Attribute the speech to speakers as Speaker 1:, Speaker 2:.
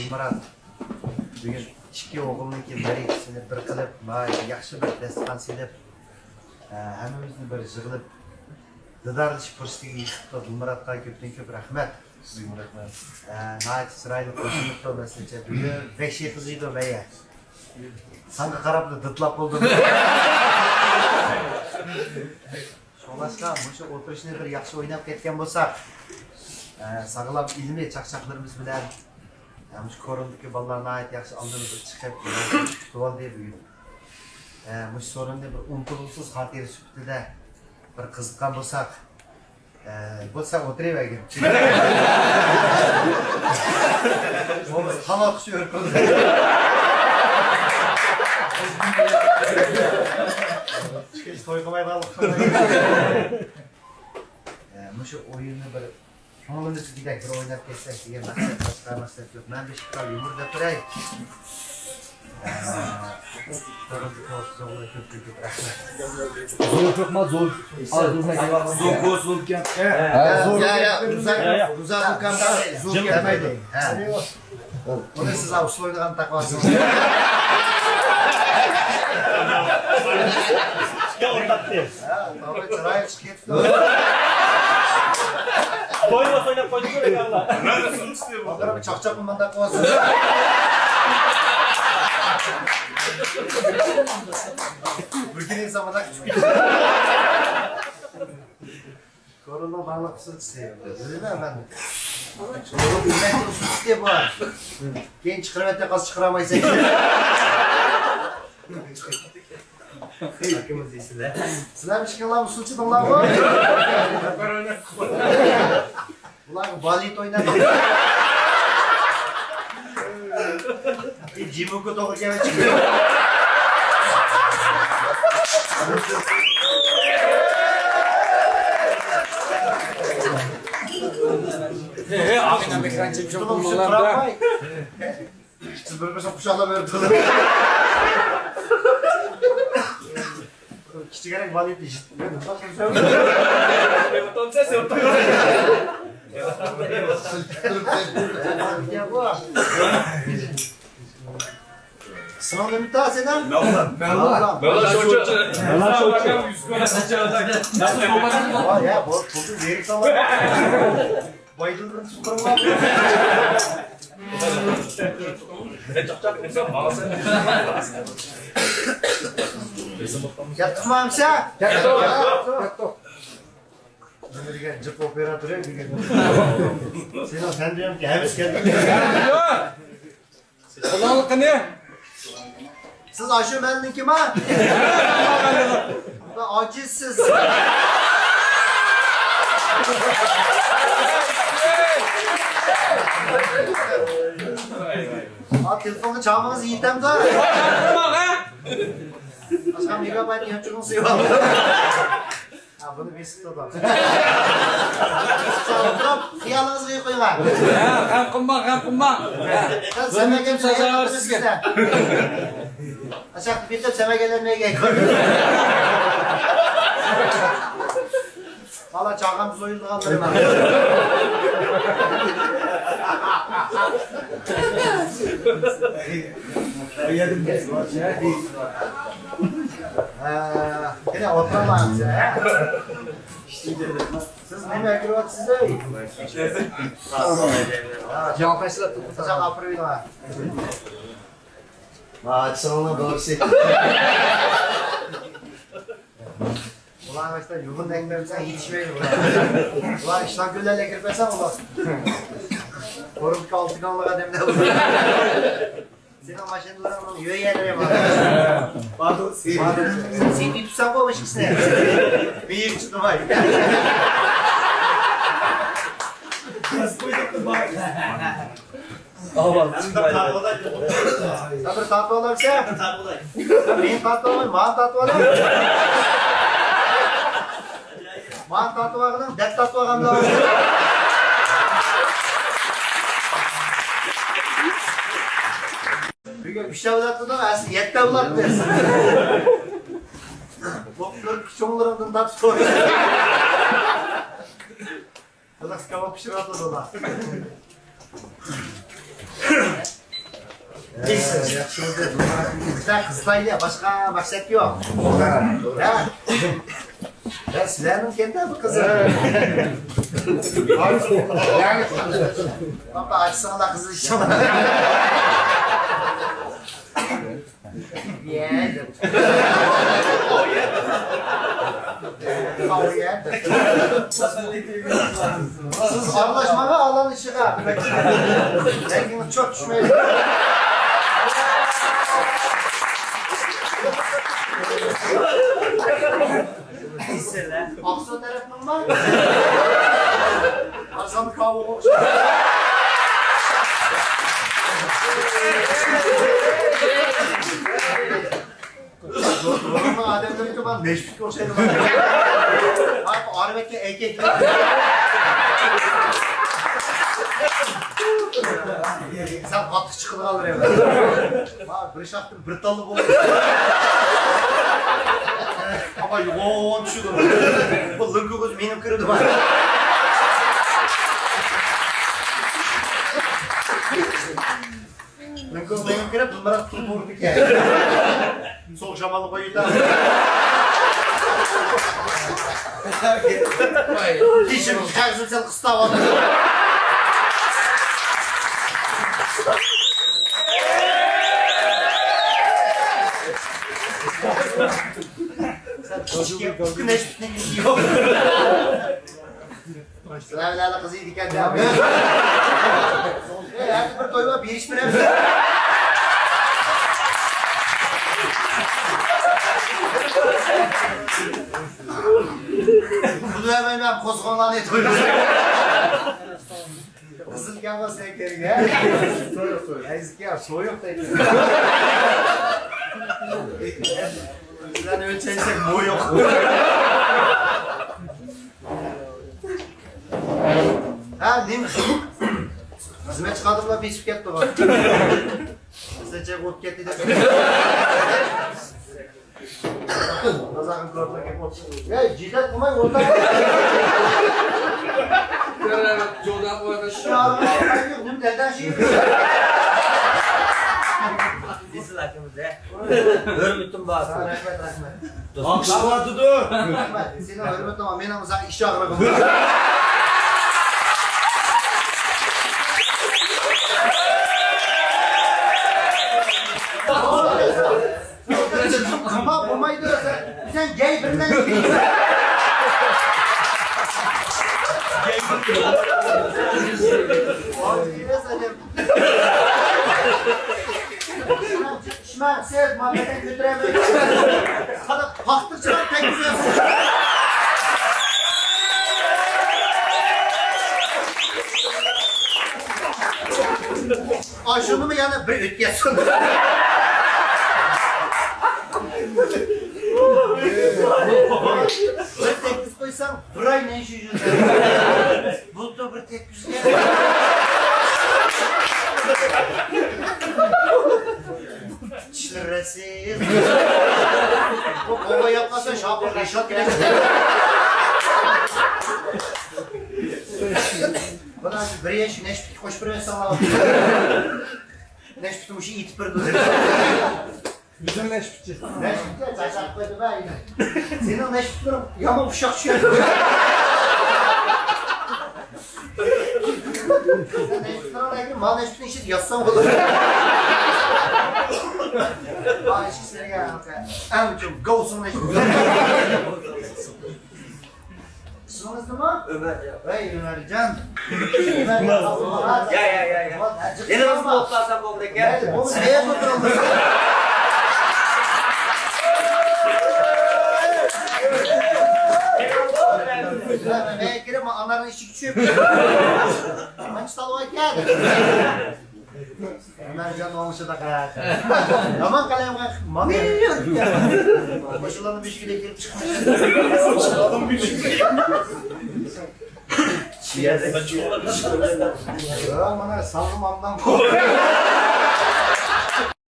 Speaker 1: Murat, bugün ikki o'g'ilniki bir ikisini bir qilib, yaxshi bir dasturxon silib, hammamizni bir yig'ilib didarlash fursatiga yetib Muratga ko'p rahmat.
Speaker 2: Sizga rahmat.
Speaker 1: Nihoyat chiroyli qo'shilibdi masalan, bugun 5 yil qiziydi baya. Senga qarab ditlab bo'ldim. Şolaşqa, bu o'tirishni bir yaxshi o'ynab ketgan bo'lsak, sağlam ilmiy chaqchaqlarimiz bilan şu korundaki balalarına ait yaxshi oldimizga chiqib tutib oldi bugun. Bu sorunni bir unutulsiz xotira sifatida bir qiziqqan bo'lsak, o'tiravergin. Bo'lmasa qanot qishib qo'ydi. Hiç toy qilmay qoldik. Şu oyunni bir ko'nglimiz degan bir o'ynab ketsak degan maqsad yo'q. Men besh qal yumur deb turay.
Speaker 3: Zor tutma zor.
Speaker 2: Zor zulken.
Speaker 1: Uzak ukamda zor gelmeydi. Onu siz avuslu oynayan takvasınız.
Speaker 4: Ya ortak değil.
Speaker 1: Tabii çıraya çıkıp.
Speaker 4: Koyma oynayıp koyduk öyle Allah.
Speaker 2: Ben de sınıf istiyorum.
Speaker 1: Bakara bir çakçak mı mandak kovasınız? Bugün insanlar küçük. Korona bağlı kısır istiyor. Öyle mi efendim? Oğlum ümmet olsun istiyor bu. Genç çıkıramayınca kaz çıkaramayız. Hakkımız iyisiler. Sizler mi çıkıyorlar mı? Sulçu dolar mı? Ulan balit oynar. Cimuku doğru gene çıkıyor.
Speaker 3: Ağabeyden ekran çekeceğim kurmalarda.
Speaker 1: Siz böyle mesela kuşakla verdiler. Küçük gerek balit işit.
Speaker 4: Entonces se otra.
Speaker 1: Ya bu. Sınavda mütehassın ha?
Speaker 2: Mevla. Mevla şoçu.
Speaker 4: Allah şoçu.
Speaker 1: Var ya bu verik sağlar. Bayıldırın sukurlar. Yaptım amca. Yaptım. Ben cıp operatörü sen diyorum ki heves geldin.
Speaker 3: Kulağlık ne?
Speaker 1: Siz aşı bendin kim ha? Acizsiz. Telefonu çalmanız yiğitem de. Aşkım megabayt yapacağını seviyorum. Bunu bir sıkıntı da. Çalıp hıyalınızı koyun lan.
Speaker 3: Kan kumma.
Speaker 1: Sen mekan sayarım sizden. Aşağı bir de semegelerine gel. Valla çağım soyuldu kaldırım abi. Yine oturmayın ya. Siz ne mekruvat size? Cevap mesela tutacak aprıyla var. Sonra doğru şey. Ulan işte yumun ekmemsen yetişmeyin ulan. Ulan işten güllerle girmesen ulan. Koruntuk altı kanlı kademde ulan. Senin maşını duramam, yüğe yerlere bak. Pardon. Sen bir tutsan bu ikisine. Bir tuttum var. Sabır tatlı olursa. Benim tatlı olmayı, mağın tatlı olur. Mağın tatlı var, dep tatlı var da. Bugün 3 davlatlı da aslında 7 davlatlı. Boklar küçüklerimden tatlı oluyor. Biraz kebap pişiratlı da. Şimdi bizden kızlayla başka maksat yok. Ya. Ben Süleyman'ın kendi bu kızı. Yani baba açsana da kızı işte. Yedim. Oh yedim. Siz anlaşmaya alan ışığa. Belki çok düşmeyin. Aksa tarafından var. Aksamı kahve olmuş. Zorlama Adem'den önce ben meşbik olsaydım. Abi Arvet'le erkek. Sen atı çıkılır alır evde. Abi bırışaktım bırtallı bol. Ama yoğun şudur. Bu lırgı göz benim kırıldı bana. Lırgı benim kırıp bunlara tutup vurduk ya. Soğuk şamalı koyuyla. Dişim çıkarsın sen kısta var. Güneş ne gidiyor? Sırayla kızı yedik ya. Her bir toyma bir iş mi? Bunu hemen ben kozgondan et koyuyorum. Kızıl yanma sevkleri ya. Yazık ya soğuk da. Bizden ölçeysek bu yok. Ha değil mi? Hizmet çıkardığımda bir şirket de var. Size çek ot getti de. Nazarın korkma gibi ot. Ya cidden kumay orada.
Speaker 3: Jodan orada
Speaker 1: Şu an ben yok. Bunu nereden şey yapıyor?
Speaker 5: Nasıl hakkımız ya? Hürmetim var.
Speaker 1: Rahmet.
Speaker 2: Akşama tutu.
Speaker 1: Rahmet. Senin hürmetin ama benim sana işe ağırlık. Kama bulmaydı. Sen gay birinden Şişman, sev, muhabbetten götüremiyor. Kadın haklıçılar tek güzelsin. Aşını mı yani bir öt geçsin. Bir teklif koysam burayı ne işe yüzüyorsun? Bu da bir teklif gel. Çıresiz. Bu bomba yapmasa şapır Reşat bile. Bana bir yaş neşpik koş bir sana. Neşpik bu işi itip durdu.
Speaker 3: Bizim neşpikçi.
Speaker 1: Neşpik de çaysak koydu ben. Senin neşpiklerin yama uşak şu. Sen neşpikler oraya gir, mal neşpikten işit yazsam olur. Ay işkisine gel. Amcım, gavsun neşpikler. İsminiz ne var?
Speaker 5: Ömer ya.
Speaker 1: Hey Ömercan. Ömer
Speaker 5: Ya. Yine nasıl toplarsan bu buraya gel.
Speaker 1: Oğlum neye tutturulmuş? Neye gireyim anların işi küçüğü. Hangi salığa geldi? Ömercan olmuşu da karar. Aman kalem bak. Mami yiyor ya. Başılarının bir şekilde girip çıkmış.
Speaker 2: Adam bir şey.
Speaker 1: Ya bana sağlamamdan korkuyor.